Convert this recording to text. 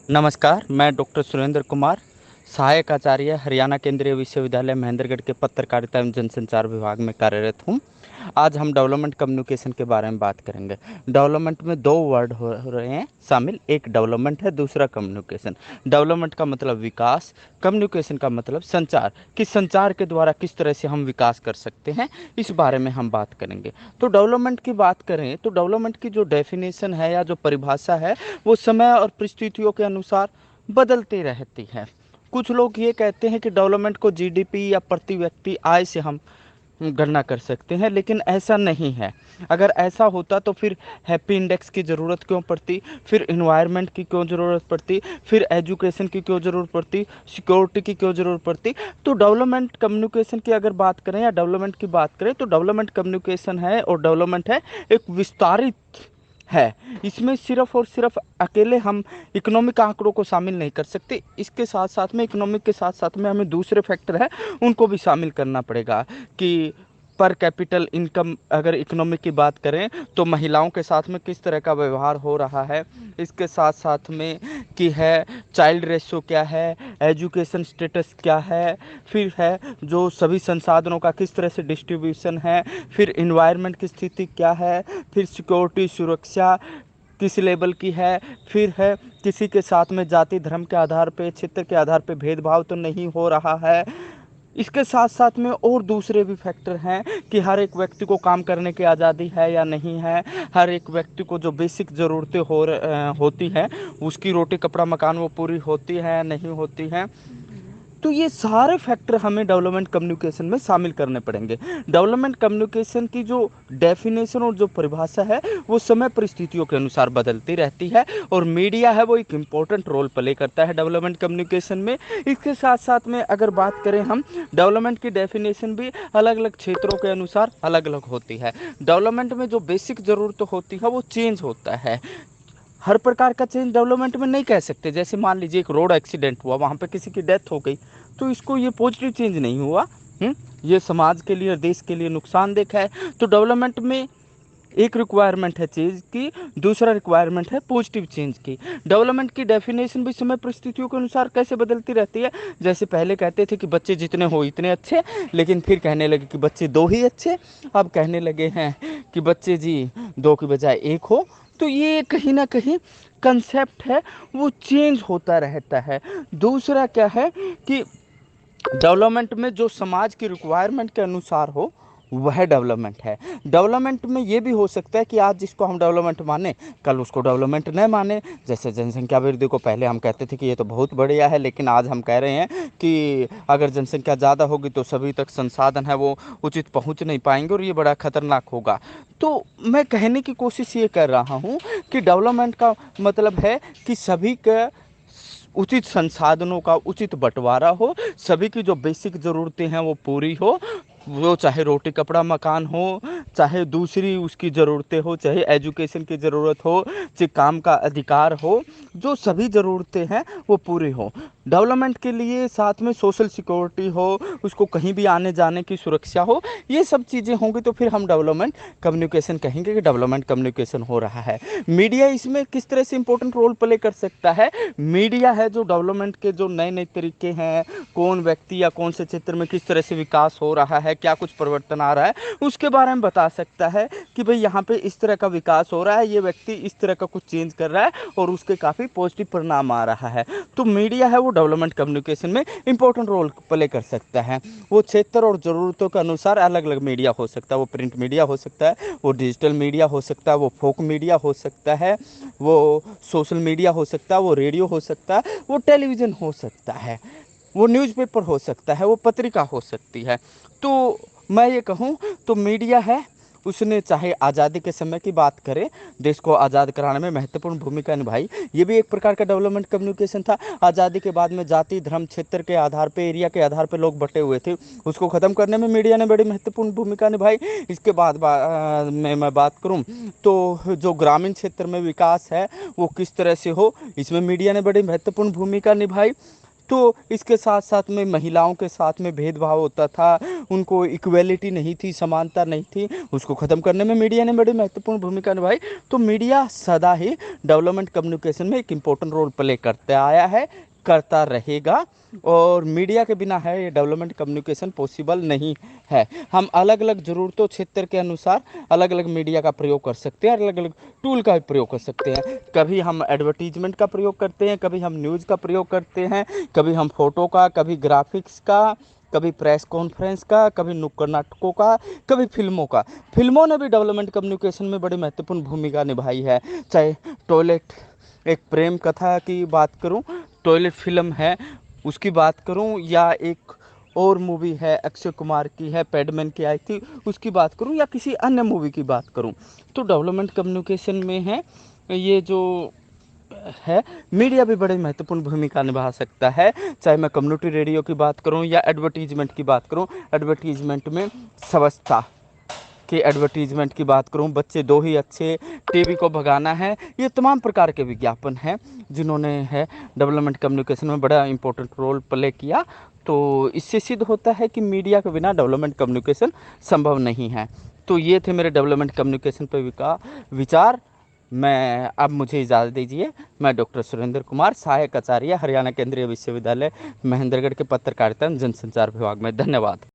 नमस्कार, मैं डॉक्टर सुरेंद्र कुमार, सहायक आचार्य, हरियाणा केंद्रीय विश्वविद्यालय महेंद्रगढ़ के पत्रकारिता एवं जनसंचार विभाग में कार्यरत हूँ। आज हम डेवलपमेंट कम्युनिकेशन के बारे में बात करेंगे। डेवलपमेंट में दो वर्ड हो रहे हैं शामिल, एक डेवलपमेंट है, दूसरा कम्युनिकेशन। डेवलपमेंट का मतलब विकास, कम्युनिकेशन का मतलब संचार, कि संचार के द्वारा किस तरह से हम विकास कर सकते हैं, इस बारे में हम बात करेंगे। तो डेवलपमेंट की बात करें तो डेवलपमेंट की जो डेफिनेशन है या जो परिभाषा है, वो समय और परिस्थितियों के अनुसार बदलती रहती है। कुछ लोग ये कहते हैं कि डेवलपमेंट को जीडीपी या प्रति व्यक्ति आय से हम गणना कर सकते हैं, लेकिन ऐसा नहीं है। अगर ऐसा होता तो फिर हैप्पी इंडेक्स की ज़रूरत क्यों पड़ती, फिर इन्वायरमेंट की क्यों ज़रूरत पड़ती, फिर एजुकेशन की क्यों ज़रूरत पड़ती, सिक्योरिटी की क्यों ज़रूरत पड़ती। तो डेवलपमेंट कम्युनिकेशन की अगर बात करें या डेवलपमेंट की बात करें तो डेवलपमेंट कम्युनिकेशन है और डेवलपमेंट है एक विस्तारित है। इसमें सिर्फ और सिर्फ अकेले हम इकोनॉमिक आंकड़ों को शामिल नहीं कर सकते, इसके साथ साथ में इकोनॉमिक के साथ साथ में हमें दूसरे फैक्टर है उनको भी शामिल करना पड़ेगा। कि पर कैपिटल इनकम अगर इकोनॉमिक की बात करें तो महिलाओं के साथ में किस तरह का व्यवहार हो रहा है, इसके साथ साथ में कि है चाइल्ड रेशो क्या है, एजुकेशन स्टेटस क्या है, फिर है जो सभी संसाधनों का किस तरह से डिस्ट्रीब्यूशन है, फिर इन्वायरमेंट की स्थिति क्या है, फिर सिक्योरिटी सुरक्षा किस लेवल की है, फिर है किसी के साथ में जाति धर्म के आधार पे, क्षेत्र के आधार पे भेदभाव तो नहीं हो रहा है। इसके साथ साथ में और दूसरे भी फैक्टर हैं कि हर एक व्यक्ति को काम करने की आज़ादी है या नहीं है, हर एक व्यक्ति को जो बेसिक ज़रूरतें होती हैं, उसकी रोटी कपड़ा मकान वो पूरी होती है या नहीं होती है। तो ये सारे फैक्टर हमें डेवलपमेंट कम्युनिकेशन में शामिल करने पड़ेंगे। डेवलपमेंट कम्युनिकेशन की जो डेफिनेशन और जो परिभाषा है वो समय परिस्थितियों के अनुसार बदलती रहती है और मीडिया है वो एक इम्पोर्टेंट रोल प्ले करता है डेवलपमेंट कम्युनिकेशन में। इसके साथ साथ में अगर बात करें हम, डेवलपमेंट की डेफिनेशन भी अलग अलग क्षेत्रों के अनुसार अलग अलग होती है। डेवलपमेंट में जो बेसिक ज़रूरत होती है वो चेंज होता है। हर प्रकार का चेंज डेवलपमेंट में नहीं कह सकते। जैसे मान लीजिए एक रोड एक्सीडेंट हुआ, वहाँ पे किसी की डेथ हो गई, तो इसको ये पॉजिटिव चेंज नहीं हुआ। ये समाज के लिए और देश के लिए नुकसानदेह है। तो डेवलपमेंट में एक रिक्वायरमेंट है चेंज की, दूसरा रिक्वायरमेंट है पॉजिटिव चेंज की। डेवलपमेंट की डेफिनेशन भी समय परिस्थितियों के अनुसार कैसे बदलती रहती है। जैसे पहले कहते थे कि बच्चे जितने हो इतने अच्छे, लेकिन फिर कहने लगे कि बच्चे दो ही अच्छे, अब कहने लगे हैं कि बच्चे जी दो की बजाय एक हो। तो ये कहीं ना कहीं कंसेप्ट है वो चेंज होता रहता है। दूसरा क्या है कि डेवलपमेंट में जो समाज की रिक्वायरमेंट के अनुसार हो वह डेवलपमेंट है। डेवलपमेंट में ये भी हो सकता है कि आज जिसको हम डेवलपमेंट माने कल उसको डेवलपमेंट न माने। जैसे जनसंख्या वृद्धि को पहले हम कहते थे कि ये तो बहुत बढ़िया है, लेकिन आज हम कह रहे हैं कि अगर जनसंख्या ज़्यादा होगी तो सभी तक संसाधन है वो उचित पहुंच नहीं पाएंगे और ये बड़ा खतरनाक होगा। तो मैं कहने की कोशिश ये कर रहा हूँ कि डेवलपमेंट का मतलब है कि सभी का उचित संसाधनों का उचित बंटवारा हो, सभी की जो बेसिक ज़रूरतें हैं वो पूरी हो, वो चाहे रोटी कपड़ा मकान हो, चाहे दूसरी उसकी ज़रूरतें हो, चाहे एजुकेशन की ज़रूरत हो, चाहे काम का अधिकार हो, जो सभी ज़रूरतें हैं वो पूरी हो। डेवलपमेंट के लिए साथ में सोशल सिक्योरिटी हो, उसको कहीं भी आने जाने की सुरक्षा हो, ये सब चीज़ें होंगी तो फिर हम डेवलपमेंट कम्युनिकेशन कहेंगे कि डेवलपमेंट कम्युनिकेशन हो रहा है। मीडिया इसमें किस तरह से इंपॉर्टेंट रोल प्ले कर सकता है। मीडिया है जो डेवलपमेंट के जो नए नए तरीके हैं, कौन व्यक्ति या कौन से क्षेत्र में किस तरह से विकास हो रहा है, क्या कुछ परिवर्तन आ रहा है, उसके बारे में बता सकता है कि भाई यहाँ पे इस तरह का विकास हो रहा है, ये व्यक्ति इस तरह का कुछ चेंज कर रहा है और उसके काफ़ी पॉजिटिव परिणाम आ रहा है। तो मीडिया है वो डेवलपमेंट कम्युनिकेशन में इंपॉर्टेंट रोल प्ले कर सकता है। वो क्षेत्र और ज़रूरतों के अनुसार अलग अलग मीडिया हो सकता है। वो प्रिंट मीडिया हो सकता है, वो डिजिटल मीडिया हो सकता है, वो फोक मीडिया हो सकता है, वो सोशल मीडिया हो सकता है, वो रेडियो हो सकता है, वो टेलीविज़न हो सकता है, वो न्यूज़पेपर हो सकता है, वो पत्रिका हो सकती है। तो मैं ये कहूँ तो मीडिया है उसने चाहे आज़ादी के समय की बात करें, देश को आज़ाद कराने में महत्वपूर्ण भूमिका निभाई। ये भी एक प्रकार का डेवलपमेंट कम्युनिकेशन था। आज़ादी के बाद में जाति धर्म क्षेत्र के आधार पे, एरिया के आधार पे लोग बटे हुए थे, उसको ख़त्म करने में मीडिया ने बड़ी महत्वपूर्ण भूमिका निभाई। इसके बाद में मैं बात करूँ तो जो ग्रामीण क्षेत्र में विकास है वो किस तरह से हो, इसमें मीडिया ने बड़ी महत्वपूर्ण भूमिका निभाई। तो इसके साथ साथ में महिलाओं के साथ में भेदभाव होता था, उनको इक्वेलिटी नहीं थी, समानता नहीं थी, उसको ख़त्म करने में मीडिया ने बड़ी महत्वपूर्ण भूमिका निभाई। तो मीडिया सदा ही डेवलपमेंट कम्युनिकेशन में एक इम्पोर्टेंट रोल प्ले करता आया है, करता रहेगा, और मीडिया के बिना है ये डेवलपमेंट कम्युनिकेशन पॉसिबल नहीं है। हम अलग अलग ज़रूरतों क्षेत्र के अनुसार अलग अलग मीडिया का प्रयोग कर सकते हैं, अलग अलग टूल का भी प्रयोग कर सकते हैं। कभी हम एडवर्टीजमेंट का प्रयोग करते हैं, कभी हम न्यूज़ का प्रयोग करते हैं, कभी हम फोटो का, कभी ग्राफिक्स का, कभी प्रेस कॉन्फ्रेंस का, कभी नुक्कड़ नाटकों का, कभी फिल्मों का। फिल्मों ने भी डेवलपमेंट कम्युनिकेशन में बड़ी महत्वपूर्ण भूमिका निभाई है। चाहे टॉयलेट एक प्रेम कथा की बात करूं, टॉयलेट फिल्म है उसकी बात करूं, या एक और मूवी है अक्षय कुमार की है पैडमैन की आई थी उसकी बात करूं, या किसी अन्य मूवी की बात करूं, तो डेवलपमेंट कम्युनिकेशन में है ये जो है मीडिया भी बड़ी महत्वपूर्ण भूमिका निभा सकता है। चाहे मैं कम्युनिटी रेडियो की बात करूं या एडवर्टीजमेंट की बात करूं, एडवर्टीजमेंट में स्वच्छता के एडवर्टीजमेंट की बात करूं, बच्चे दो ही अच्छे, टीबी को भगाना है, ये तमाम प्रकार के विज्ञापन हैं जिन्होंने है डेवलपमेंट कम्युनिकेशन में बड़ा इंपॉर्टेंट रोल प्ले किया। तो इससे सिद्ध होता है कि मीडिया के बिना डेवलपमेंट कम्युनिकेशन संभव नहीं है। तो ये थे मेरे डेवलपमेंट कम्युनिकेशन पर विचार। मैं अब मुझे इजाज़त दीजिए। मैं डॉक्टर सुरेंद्र कुमार, सहायक आचार्य, हरियाणा केंद्रीय विश्वविद्यालय महेंद्रगढ़ के पत्रकारिता एवं जनसंचार विभाग में। धन्यवाद।